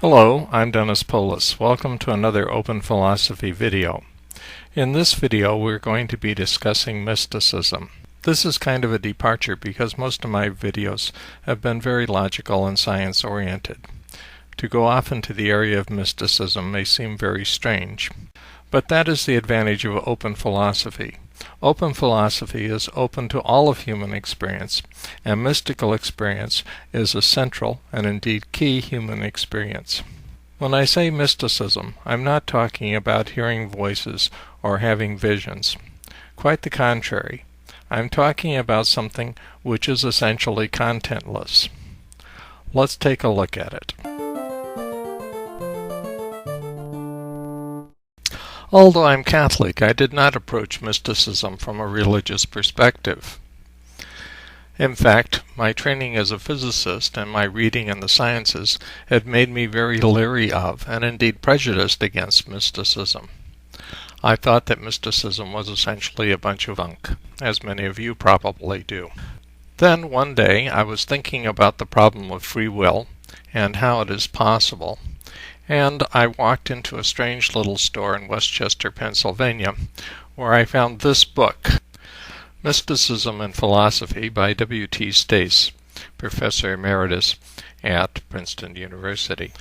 Hello, I'm Dennis Polis. Welcome to another Open Philosophy video. In this video we're going to be discussing mysticism. This is kind of a departure because most of my videos have been very logical and science-oriented. To go off into the area of mysticism may seem very strange, but that is the advantage of open philosophy. Open philosophy is open to all of human experience, and mystical experience is a central and indeed key human experience. When I say mysticism, I'm not talking about hearing voices or having visions. Quite the contrary. I'm talking about something which is essentially contentless. Let's take a look at it. Although I'm Catholic, I did not approach mysticism from a religious perspective. In fact, my training as a physicist and my reading in the sciences had made me very leery of, and indeed prejudiced against, mysticism. I thought that mysticism was essentially a bunch of bunk, as many of you probably do. Then one day I was thinking about the problem of free will and how it is possible, and I walked into a strange little store in Westchester, Pennsylvania, where I found this book, Mysticism and Philosophy by W.T. Stace, Professor Emeritus at Princeton University.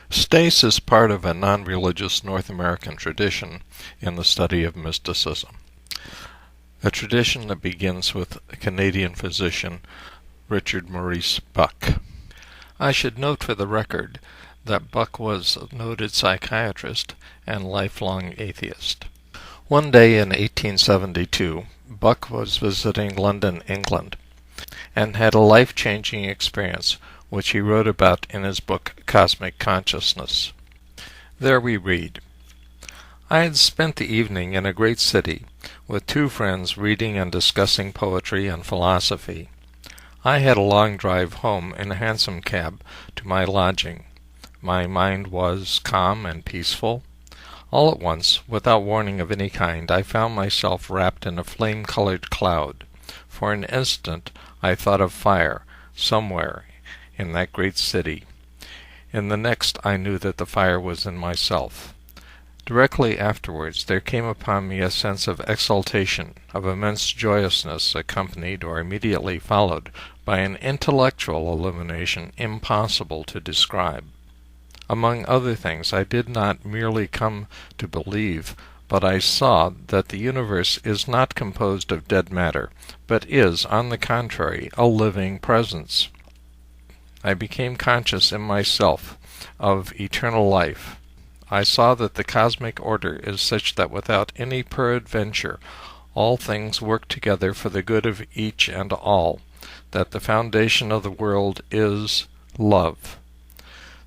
Stace is part of a non-religious North American tradition in the study of mysticism, a tradition that begins with Canadian physician Richard Maurice Bucke. I should note for the record that Bucke was a noted psychiatrist and lifelong atheist. One day in 1872, Bucke was visiting London, England, and had a life-changing experience which he wrote about in his book Cosmic Consciousness. There we read, "I had spent the evening in a great city with two friends reading and discussing poetry and philosophy. I had a long drive home in a hansom cab to my lodging. My mind was calm and peaceful. All at once, without warning of any kind, I found myself wrapped in a flame-colored cloud. For an instant I thought of fire somewhere in that great city. In the next I knew that the fire was in myself. Directly afterwards there came upon me a sense of exultation, of immense joyousness, accompanied or immediately followed by an intellectual illumination impossible to describe. Among other things, I did not merely come to believe, but I saw that the universe is not composed of dead matter, but is, on the contrary, a living presence. I became conscious in myself of eternal life. I saw that the cosmic order is such that without any peradventure all things work together for the good of each and all, that the foundation of the world is love.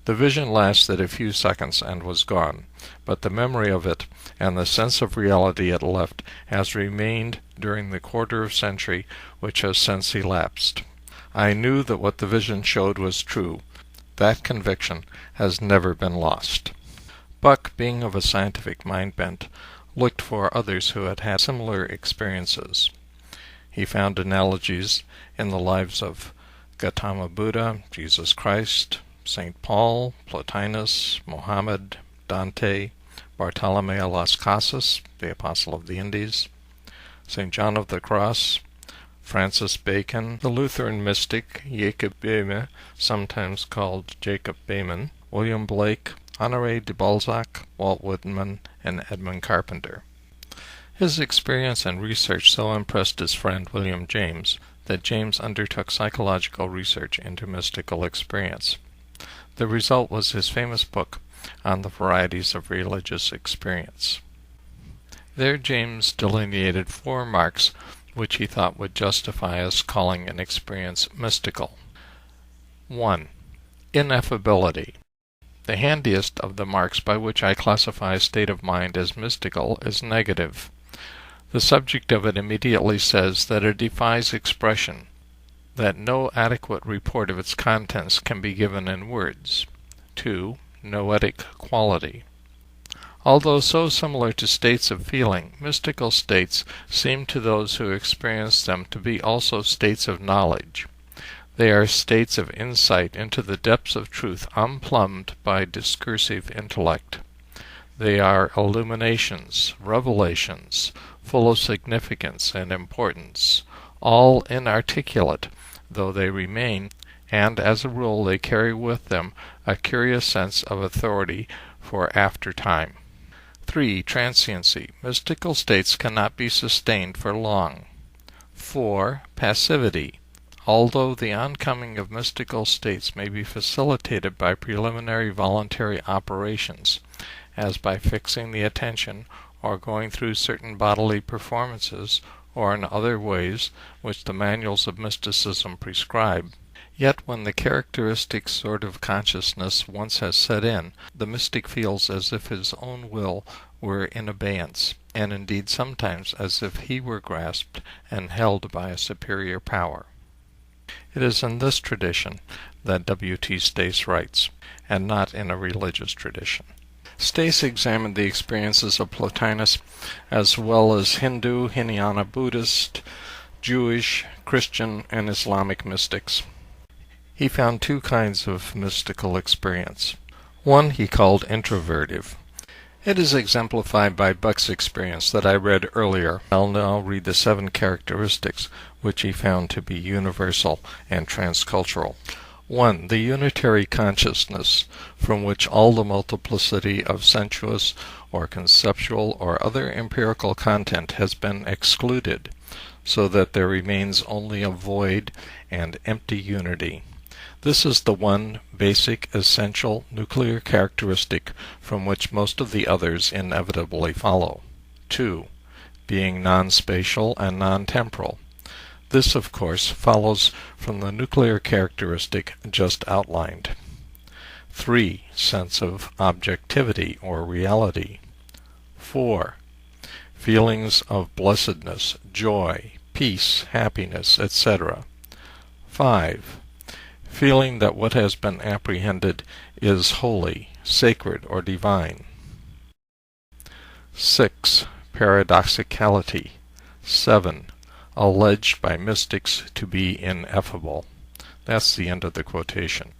The vision lasted a few seconds and was gone, but the memory of it and the sense of reality it left has remained during the quarter of century which has since elapsed. I knew that what the vision showed was true. That conviction has never been lost." Bucke, being of a scientific mind bent, looked for others who had had similar experiences. He found analogies in the lives of Gautama Buddha, Jesus Christ, St. Paul, Plotinus, Mohammed, Dante, Bartolomé Las Casas, the Apostle of the Indies, St. John of the Cross, Francis Bacon, the Lutheran mystic Jacob Boehme, sometimes called Jacob Behmen, William Blake, Honoré de Balzac, Walt Whitman, and Edmund Carpenter. His experience and research so impressed his friend William James that James undertook psychological research into mystical experience. The result was his famous book on the varieties of religious experience. There James delineated 4 marks which he thought would justify us calling an experience mystical. 1. Ineffability. The handiest of the marks by which I classify a state of mind as mystical is negative. The subject of it immediately says that it defies expression, that no adequate report of its contents can be given in words. 2. Noetic quality. Although so similar to states of feeling, mystical states seem to those who experience them to be also states of knowledge. They are states of insight into the depths of truth unplumbed by discursive intellect. They are illuminations, revelations, full of significance and importance, all inarticulate though they remain, and as a rule they carry with them a curious sense of authority for after time. 3. Transiency. Mystical states cannot be sustained for long. 4. Passivity. Although the oncoming of mystical states may be facilitated by preliminary voluntary operations, as by fixing the attention or going through certain bodily performances, or in other ways which the manuals of mysticism prescribe, yet when the characteristic sort of consciousness once has set in, the mystic feels as if his own will were in abeyance, and indeed sometimes as if he were grasped and held by a superior power. It is in this tradition that W.T. Stace writes, and not in a religious tradition. Stace examined the experiences of Plotinus as well as Hindu, Hinayana Buddhist, Jewish, Christian, and Islamic mystics. He found two kinds of mystical experience. One he called introvertive. It is exemplified by Bucke's experience that I read earlier. I'll now read the 7 characteristics which he found to be universal and transcultural. 1. The unitary consciousness, from which all the multiplicity of sensuous or conceptual or other empirical content has been excluded, so that there remains only a void and empty unity. This is the one basic, essential, nuclear characteristic from which most of the others inevitably follow. 2. Being non-spatial and non-temporal. This, of course, follows from the nuclear characteristic just outlined. 3. Sense of objectivity or reality. 4. Feelings of blessedness, joy, peace, happiness, etc. 5. Feeling that what has been apprehended is holy, sacred, or divine. 6. Paradoxicality. 7. Alleged by mystics to be ineffable. That's the end of the quotation.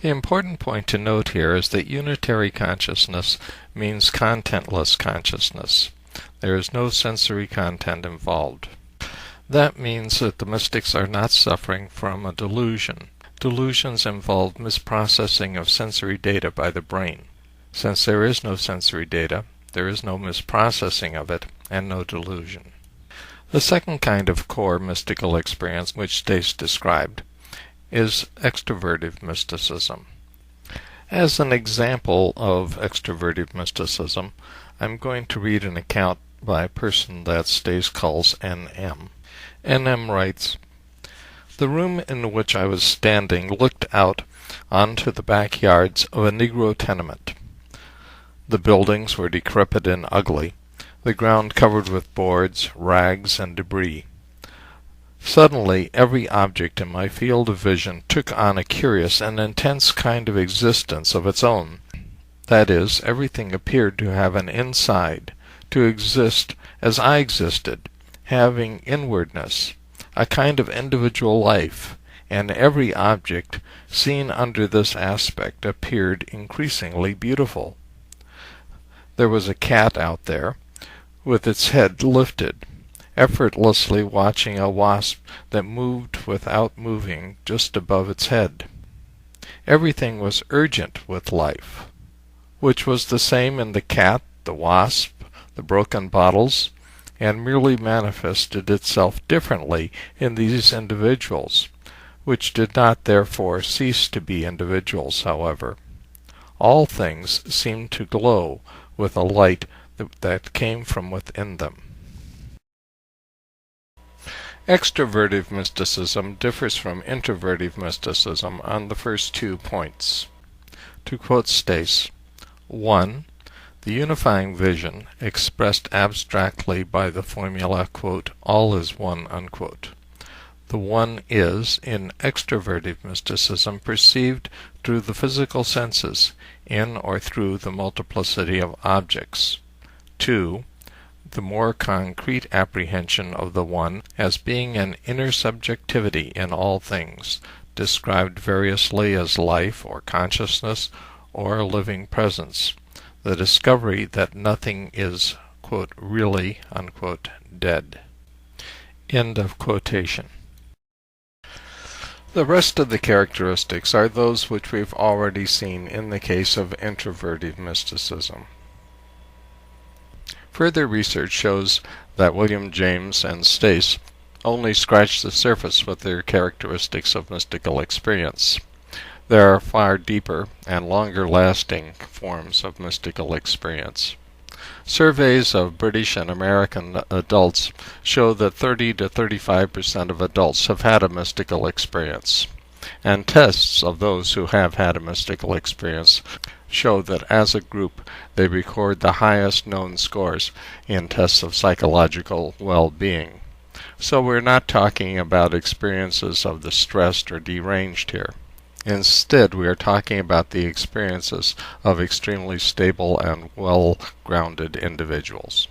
The important point to note here is that unitary consciousness means contentless consciousness. There is no sensory content involved. That means that the mystics are not suffering from a delusion. Delusions involve misprocessing of sensory data by the brain. Since there is no sensory data, there is no misprocessing of it, and no delusion. The second kind of core mystical experience which Stace described is extrovertive mysticism. As an example of extrovertive mysticism, I'm going to read an account by a person that Stace calls N.M. N.M. writes, "The room in which I was standing looked out onto the backyards of a Negro tenement. The buildings were decrepit and ugly, the ground covered with boards, rags, and debris. Suddenly every object in my field of vision took on a curious and intense kind of existence of its own. That is, everything appeared to have an inside, to exist as I existed, having inwardness, a kind of individual life, and every object seen under this aspect appeared increasingly beautiful. There was a cat out there, with its head lifted, effortlessly watching a wasp that moved without moving just above its head. Everything was urgent with life, which was the same in the cat, the wasp, the broken bottles, and merely manifested itself differently in these individuals, which did not therefore cease to be individuals, however. All things seemed to glow with a light that came from within them." Extrovertive mysticism differs from introvertive mysticism on the first 2 points. To quote Stace, 1. The unifying vision, expressed abstractly by the formula, quote, "all is one," unquote. The one is, in extrovertive mysticism, perceived through the physical senses, in or through the multiplicity of objects. 2. The more concrete apprehension of the one as being an inner subjectivity in all things, described variously as life or consciousness or a living presence, the discovery that nothing is, quote, really, unquote, dead. End of quotation. The rest of the characteristics are those which we've already seen in the case of introverted mysticism. Further research shows that William James and Stace only scratched the surface with their characteristics of mystical experience. There are far deeper and longer-lasting forms of mystical experience. Surveys of British and American adults show that 30 to 35% of adults have had a mystical experience, and tests of those who have had a mystical experience show that as a group they record the highest known scores in tests of psychological well-being. So we're not talking about experiences of the stressed or deranged here. Instead, we are talking about the experiences of extremely stable and well-grounded individuals.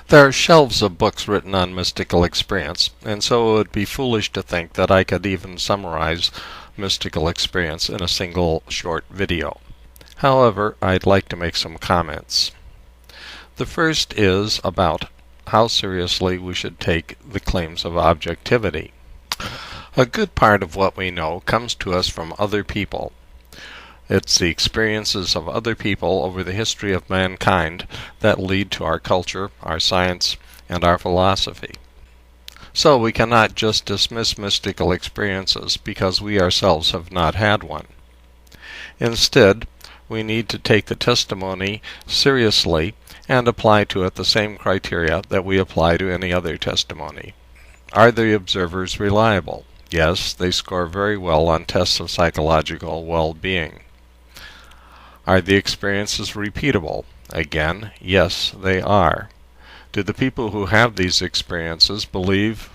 There are shelves of books written on mystical experience, and so it would be foolish to think that I could even summarize mystical experience in a single short video. However, I'd like to make some comments. The first is about how seriously we should take the claims of objectivity. A good part of what we know comes to us from other people. It's the experiences of other people over the history of mankind that lead to our culture, our science, and our philosophy. So we cannot just dismiss mystical experiences because we ourselves have not had one. Instead, we need to take the testimony seriously and apply to it the same criteria that we apply to any other testimony. Are the observers reliable? Yes, they score very well on tests of psychological well-being. Are the experiences repeatable? Again, yes, they are. Do the people who have these experiences believe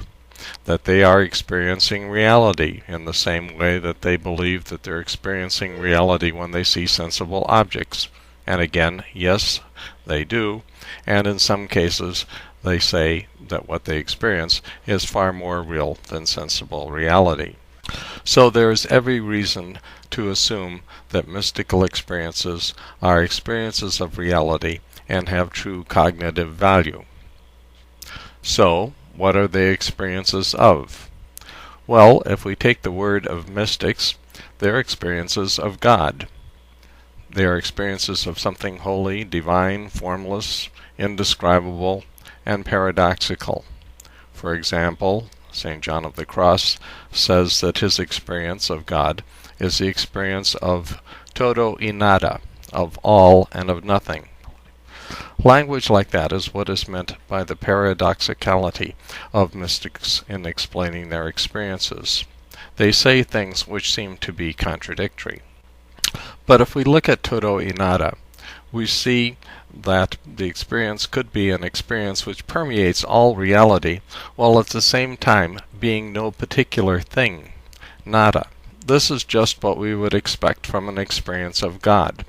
that they are experiencing reality in the same way that they believe that they're experiencing reality when they see sensible objects? And again, yes, they do. And in some cases, they say that what they experience is far more real than sensible reality. So there is every reason to assume that mystical experiences are experiences of reality and have true cognitive value. So, what are they experiences of? Well, if we take the word of mystics, they're experiences of God. They are experiences of something holy, divine, formless, indescribable, and paradoxical. For example, St. John of the Cross says that his experience of God is the experience of todo y nada, of all and of nothing. Language like that is what is meant by the paradoxicality of mystics in explaining their experiences. They say things which seem to be contradictory. But if we look at todo y nada, we see that the experience could be an experience which permeates all reality, while at the same time being no particular thing, nada. This is just what we would expect from an experience of God.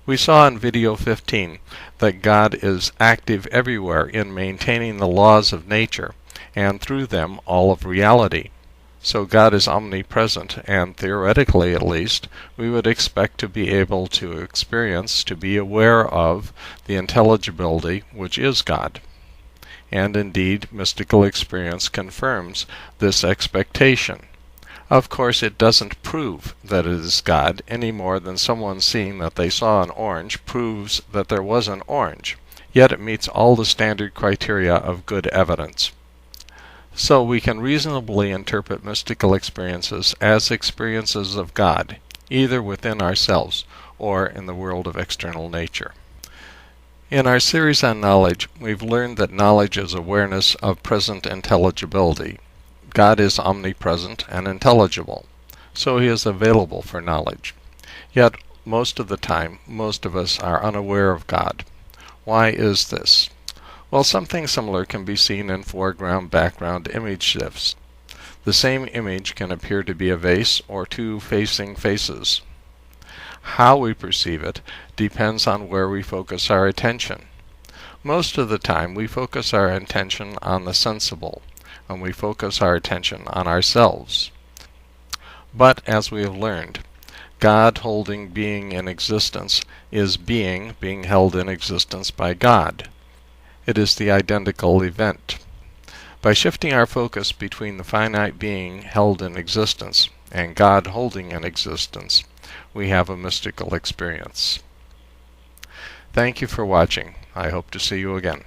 We saw in video 15 that God is active everywhere in maintaining the laws of nature, and through them all of reality. So God is omnipresent, and theoretically at least, we would expect to be able to experience, to be aware of, the intelligibility which is God. And indeed, mystical experience confirms this expectation. Of course, it doesn't prove that it is God any more than someone seeing that they saw an orange proves that there was an orange. Yet it meets all the standard criteria of good evidence. So we can reasonably interpret mystical experiences as experiences of God, either within ourselves or in the world of external nature. In our series on knowledge, we've learned that knowledge is awareness of present intelligibility. God is omnipresent and intelligible, so he is available for knowledge. Yet, most of the time, most of us are unaware of God. Why is this? Well, something similar can be seen in foreground-background image shifts. The same image can appear to be a vase or two facing faces. How we perceive it depends on where we focus our attention. Most of the time we focus our attention on the sensible, and we focus our attention on ourselves. But as we have learned, God holding being in existence is being held in existence by God. It is the identical event. By shifting our focus between the finite being held in existence and God holding in existence, we have a mystical experience. Thank you for watching. I hope to see you again.